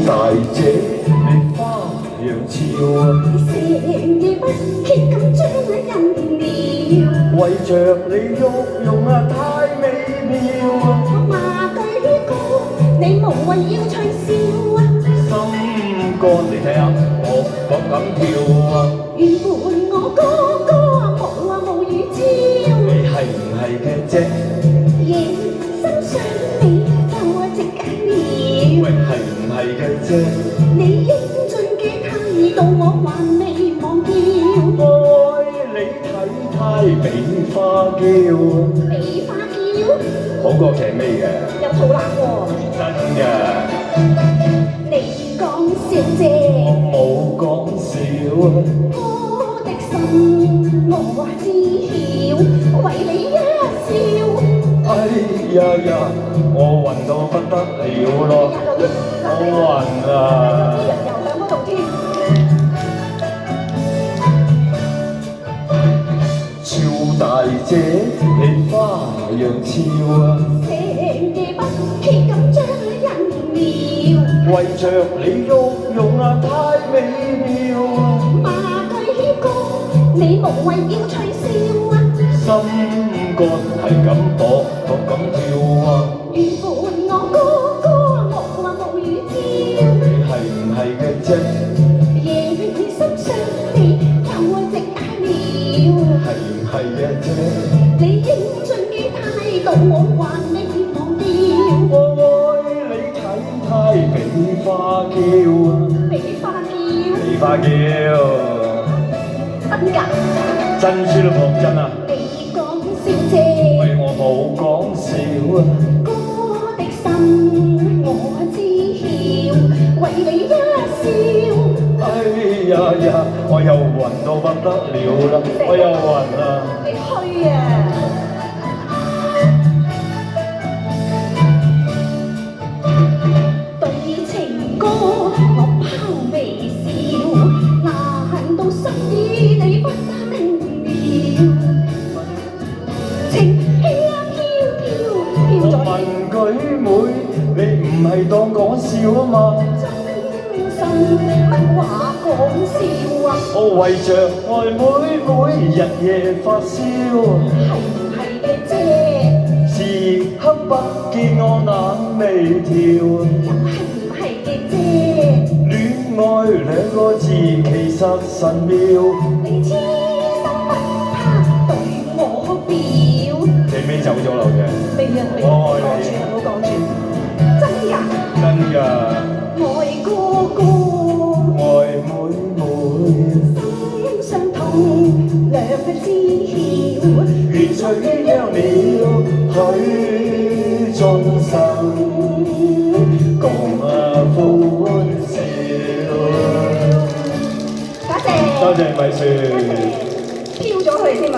大姐，你花樣俏，成夜不歇咁將人撩，為着你喐用太美妙，我話對歌，你無謂要吹簫心肝你睇下，我咁跳原本我歌歌無語招，你係唔係嘅啫？認真想你就直解喂，了，係唔係嘅啫？你英俊嘅態度我還未忘掉，愛你體態比花嬌，比花嬌好過劇尾嘅，有肚腩喎，真嘅，你講笑啫，我冇講笑。我的心我知曉，為你一笑。哎呀呀，我暈到不得了咯，我暈啊！啲人又響嗰度添，超大姐，你花樣俏，成夜不歇咁將人撩，為着你喐用太美妙，罵對歌，你無謂要吹簫心肝係咁搏咁跳，原本我歌歌無語招，你係唔係嘅啫？夜深想你就直解了，係唔係嘅啫？你英俊嘅態度我還未忘掉，我愛你體態比花嬌，比花嬌比花嬌，真㗎，真輸都講真啊！你講笑啫。喂，我冇講笑啊！歌的心我知曉，為你一笑，哎呀呀，我又暈到不得了啦，我又暈啦！你虛啊！對情歌我拋微笑，難道心意你不明了？情飄飄飄我咗問佢妹，你唔係當講笑啊嘛？真心乜話講笑啊？我為着愛妹日夜發燒，係唔係嘅啫？時刻不見我眼眉跳，又係唔係嘅啫？戀愛兩個字其實神妙，你痴心不怕對我表，你尾走咗啦嘅，未啊未啊，我愛講住你，唔好講住，真㗎，真㗎，愛哥哥，愛妹，心相通，兩不知曉，緣隨鸳鸯了許終生，共歡笑。多謝，多謝米雪。飄咗佢哋添啊！